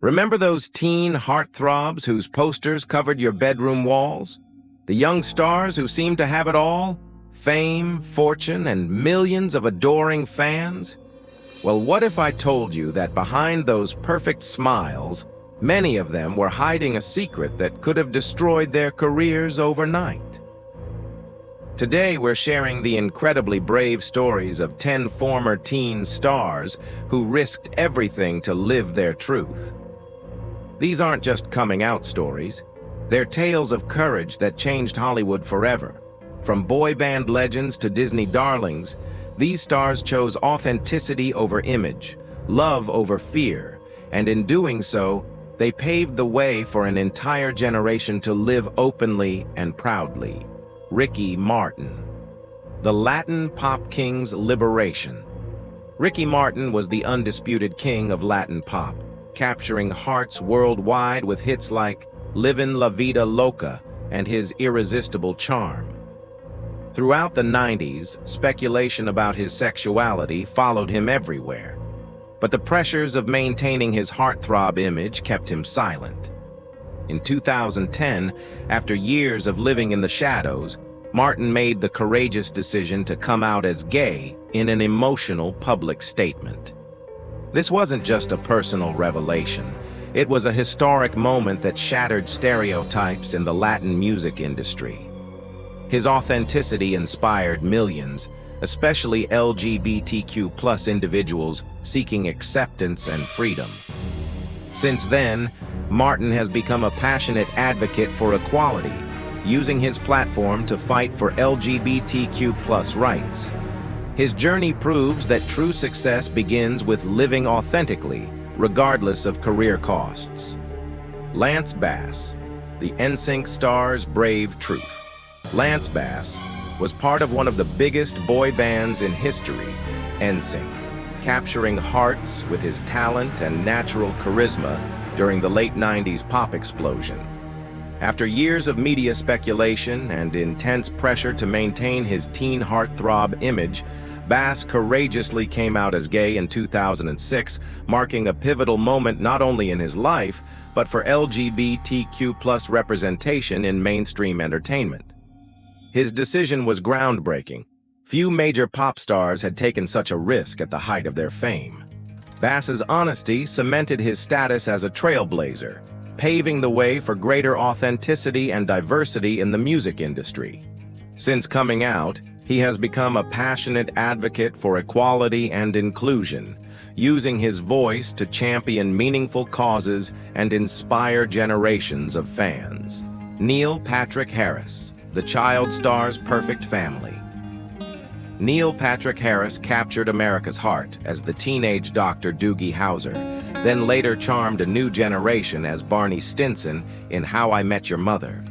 Remember those teen heartthrobs whose posters covered your bedroom walls? The young stars who seemed to have it all? Fame, fortune, and millions of adoring fans? Well, what if I told you that behind those perfect smiles, many of them were hiding a secret that could have destroyed their careers overnight? Today, we're sharing the incredibly brave stories of 10 former teen stars who risked everything to live their truth. These aren't just coming-out stories. They're tales of courage that changed Hollywood forever. From boy band legends to Disney darlings, these stars chose authenticity over image, love over fear, and in doing so, they paved the way for an entire generation to live openly and proudly. Ricky Martin. The Latin pop king's liberation. Ricky Martin was the undisputed king of Latin pop, capturing hearts worldwide with hits like Livin' La Vida Loca and his irresistible charm. Throughout the 90s, speculation about his sexuality followed him everywhere, but the pressures of maintaining his heartthrob image kept him silent. In 2010, after years of living in the shadows, Martin made the courageous decision to come out as gay in an emotional public statement. This wasn't just a personal revelation. It was a historic moment that shattered stereotypes in the Latin music industry. His authenticity inspired millions, especially LGBTQ+ individuals seeking acceptance and freedom. Since then, Martin has become a passionate advocate for equality, using his platform to fight for LGBTQ+ rights. His journey proves that true success begins with living authentically, regardless of career costs. Lance Bass, the NSYNC star's brave truth. Lance Bass was part of one of the biggest boy bands in history, NSYNC, capturing hearts with his talent and natural charisma during the late 90s pop explosion. After years of media speculation and intense pressure to maintain his teen heartthrob image, Bass courageously came out as gay in 2006, marking a pivotal moment not only in his life, but for LGBTQ+ representation in mainstream entertainment. His decision was groundbreaking. Few major pop stars had taken such a risk at the height of their fame. Bass's honesty cemented his status as a trailblazer, paving the way for greater authenticity and diversity in the music industry. Since coming out, he has become a passionate advocate for equality and inclusion, using his voice to champion meaningful causes and inspire generations of fans. Neil Patrick Harris, the child star's perfect family. Neil Patrick Harris captured America's heart as the teenage Dr. Doogie Howser, then later charmed a new generation as Barney Stinson in How I Met Your Mother.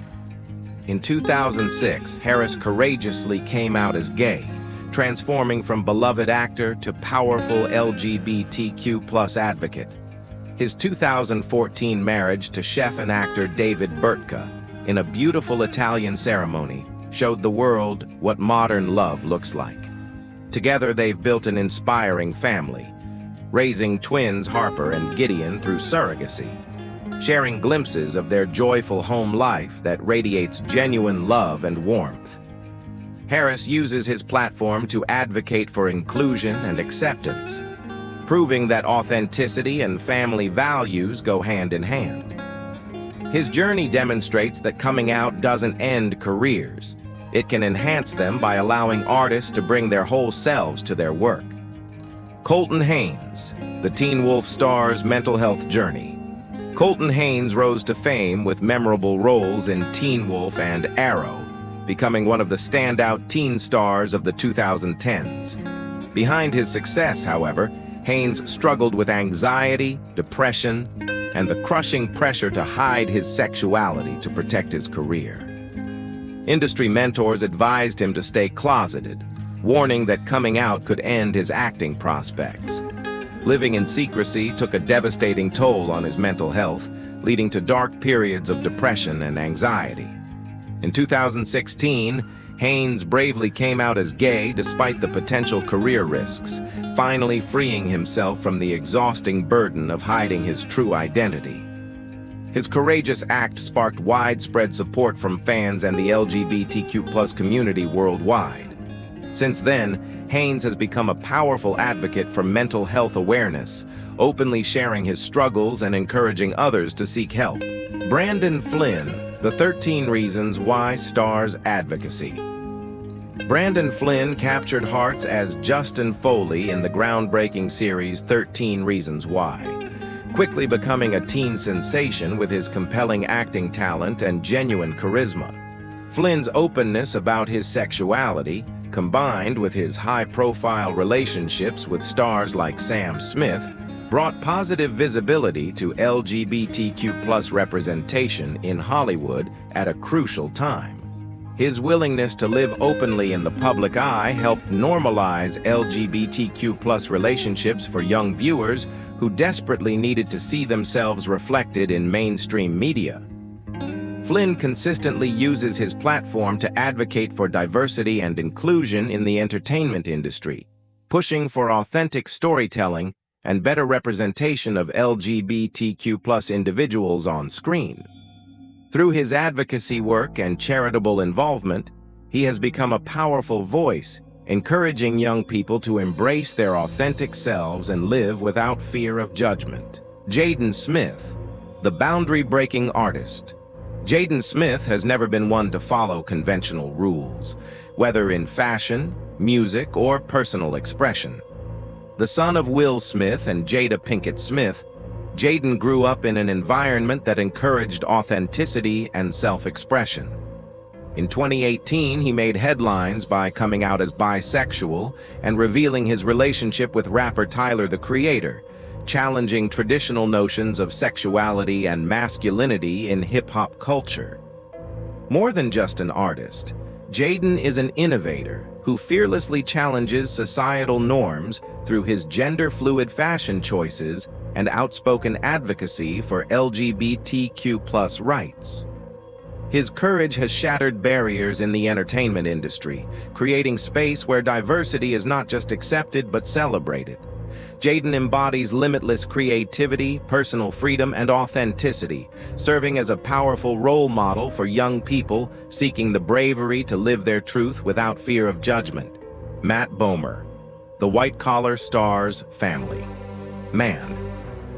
In 2006, Harris courageously came out as gay, transforming from beloved actor to powerful LGBTQ+ advocate. His 2014 marriage to chef and actor David Burtka, in a beautiful Italian ceremony, showed the world what modern love looks like. Together, they've built an inspiring family, raising twins Harper and Gideon through surrogacy, sharing glimpses of their joyful home life that radiates genuine love and warmth. Harris uses his platform to advocate for inclusion and acceptance, proving that authenticity and family values go hand in hand. His journey demonstrates that coming out doesn't end careers. It can enhance them by allowing artists to bring their whole selves to their work. Colton Haynes, the Teen Wolf star's mental health journey. Colton Haynes rose to fame with memorable roles in Teen Wolf and Arrow, becoming one of the standout teen stars of the 2010s. Behind his success, however, Haynes struggled with anxiety, depression, and the crushing pressure to hide his sexuality to protect his career. Industry mentors advised him to stay closeted, warning that coming out could end his acting prospects. Living in secrecy took a devastating toll on his mental health, leading to dark periods of depression and anxiety. In 2016, Haynes bravely came out as gay despite the potential career risks, finally freeing himself from the exhausting burden of hiding his true identity. His courageous act sparked widespread support from fans and the LGBTQ+ community worldwide. Since then, Haynes has become a powerful advocate for mental health awareness, openly sharing his struggles and encouraging others to seek help. Brandon Flynn, The 13 Reasons Why Stars Advocacy. Brandon Flynn captured hearts as Justin Foley in the groundbreaking series 13 Reasons Why, quickly becoming a teen sensation with his compelling acting talent and genuine charisma. Flynn's openness about his sexuality, combined with his high-profile relationships with stars like Sam Smith, brought positive visibility to LGBTQ+ representation in Hollywood at a crucial time. His willingness to live openly in the public eye helped normalize LGBTQ+ relationships for young viewers who desperately needed to see themselves reflected in mainstream media. Flynn consistently uses his platform to advocate for diversity and inclusion in the entertainment industry, pushing for authentic storytelling and better representation of LGBTQ+ individuals on screen. Through his advocacy work and charitable involvement, he has become a powerful voice, encouraging young people to embrace their authentic selves and live without fear of judgment. Jaden Smith, the boundary-breaking artist. Jaden Smith has never been one to follow conventional rules, whether in fashion, music, or personal expression. The son of Will Smith and Jada Pinkett Smith, Jaden grew up in an environment that encouraged authenticity and self-expression. In 2018, he made headlines by coming out as bisexual and revealing his relationship with rapper Tyler, the Creator, challenging traditional notions of sexuality and masculinity in hip-hop culture. More than just an artist, Jaden is an innovator who fearlessly challenges societal norms through his gender-fluid fashion choices and outspoken advocacy for LGBTQ+ rights. His courage has shattered barriers in the entertainment industry, creating space where diversity is not just accepted but celebrated. Jaden embodies limitless creativity, personal freedom, and authenticity, serving as a powerful role model for young people seeking the bravery to live their truth without fear of judgment. Matt Bomer, The White-Collar Star's Family. Man.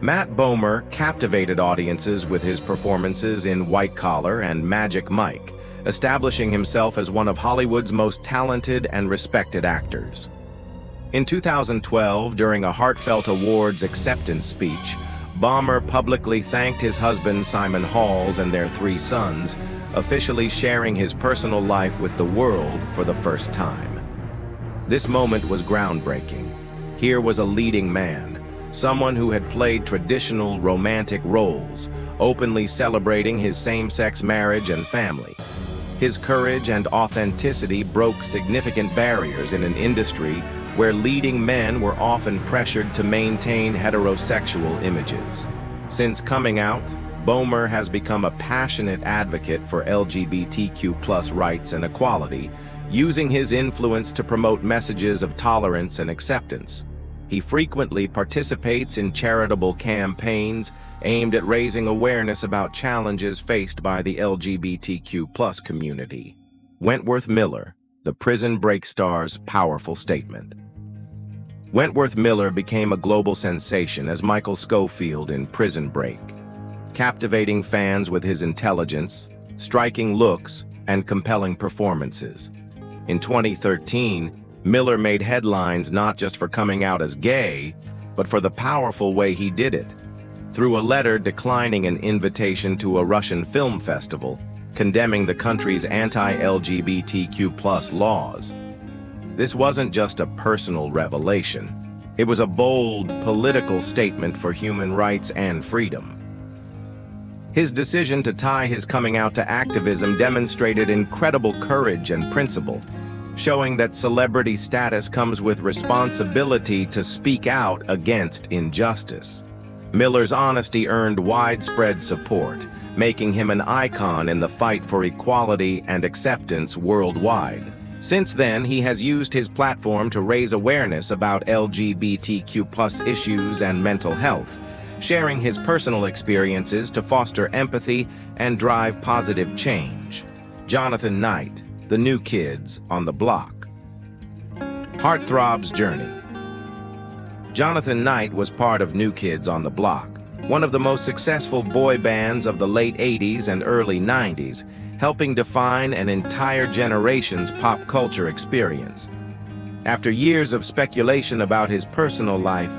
Matt Bomer captivated audiences with his performances in White Collar and Magic Mike, establishing himself as one of Hollywood's most talented and respected actors. In 2012, during a heartfelt awards acceptance speech, Bomer publicly thanked his husband Simon Halls and their 3 sons, officially sharing his personal life with the world for the first time. This moment was groundbreaking. Here was a leading man, someone who had played traditional romantic roles, openly celebrating his same-sex marriage and family. His courage and authenticity broke significant barriers in an industry where leading men were often pressured to maintain heterosexual images. Since coming out, Bomer has become a passionate advocate for LGBTQ+ rights and equality, using his influence to promote messages of tolerance and acceptance. He frequently participates in charitable campaigns aimed at raising awareness about challenges faced by the LGBTQ+ community. Wentworth Miller, the Prison Break star's powerful statement. Wentworth Miller became a global sensation as Michael Scofield in Prison Break, captivating fans with his intelligence, striking looks, and compelling performances. In 2013, Miller made headlines not just for coming out as gay, but for the powerful way he did it. Through a letter declining an invitation to a Russian film festival, condemning the country's anti-LGBTQ+ laws. This wasn't just a personal revelation. It was a bold, political statement for human rights and freedom. His decision to tie his coming out to activism demonstrated incredible courage and principle, showing that celebrity status comes with responsibility to speak out against injustice. Miller's honesty earned widespread support, making him an icon in the fight for equality and acceptance worldwide. Since then, he has used his platform to raise awareness about LGBTQ+ issues and mental health, sharing his personal experiences to foster empathy and drive positive change. Jonathan Knight, the New Kids on the Block. Heartthrobs journey. Jonathan Knight was part of New Kids on the Block, one of the most successful boy bands of the late 80s and early 90s, helping define an entire generation's pop culture experience. After years of speculation about his personal life,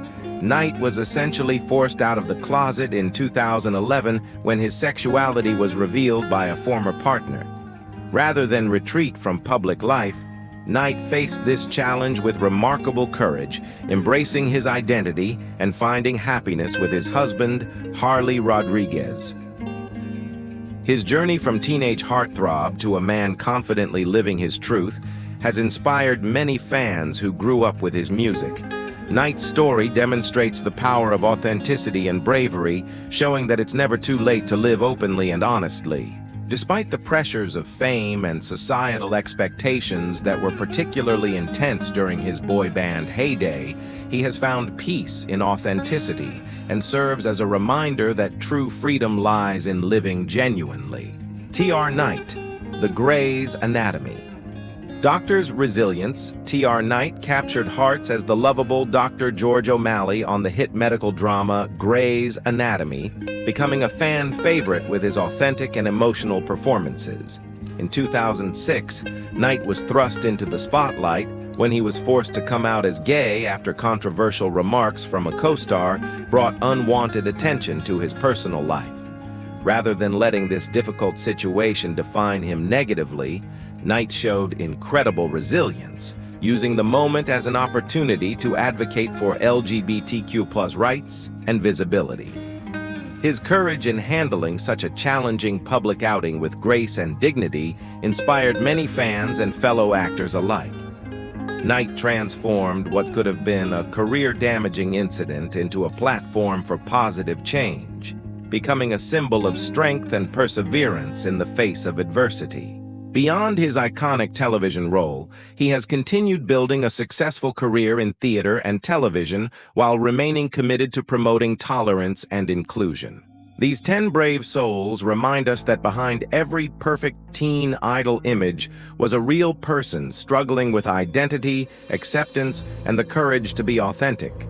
Knight was essentially forced out of the closet in 2011 when his sexuality was revealed by a former partner. Rather than retreat from public life, Knight faced this challenge with remarkable courage, embracing his identity and finding happiness with his husband, Harley Rodriguez. His journey from teenage heartthrob to a man confidently living his truth has inspired many fans who grew up with his music. Knight's story demonstrates the power of authenticity and bravery, showing that it's never too late to live openly and honestly. Despite the pressures of fame and societal expectations that were particularly intense during his boy band heyday, he has found peace in authenticity and serves as a reminder that true freedom lies in living genuinely. T.R. Knight, The Grey's Anatomy. Doctor's resilience, T.R. Knight captured hearts as the lovable Dr. George O'Malley on the hit medical drama Grey's Anatomy, becoming a fan favorite with his authentic and emotional performances. In 2006, Knight was thrust into the spotlight when he was forced to come out as gay after controversial remarks from a co-star brought unwanted attention to his personal life. Rather than letting this difficult situation define him negatively, Knight showed incredible resilience, using the moment as an opportunity to advocate for LGBTQ+ rights and visibility. His courage in handling such a challenging public outing with grace and dignity inspired many fans and fellow actors alike. Knight transformed what could have been a career-damaging incident into a platform for positive change, becoming a symbol of strength and perseverance in the face of adversity. Beyond his iconic television role, he has continued building a successful career in theater and television while remaining committed to promoting tolerance and inclusion. These 10 brave souls remind us that behind every perfect teen idol image was a real person struggling with identity, acceptance, and the courage to be authentic.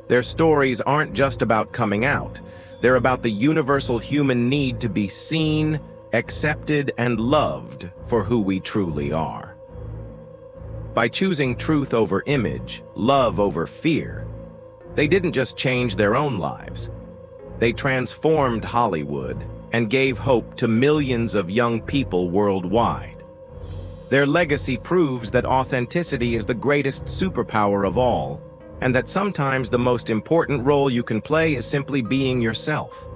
Their stories aren't just about coming out. They're about the universal human need to be seen, accepted, and loved for who we truly are. By choosing truth over image, love over fear, they didn't just change their own lives. They transformed Hollywood and gave hope to millions of young people worldwide. Their legacy proves that authenticity is the greatest superpower of all, and that sometimes the most important role you can play is simply being yourself.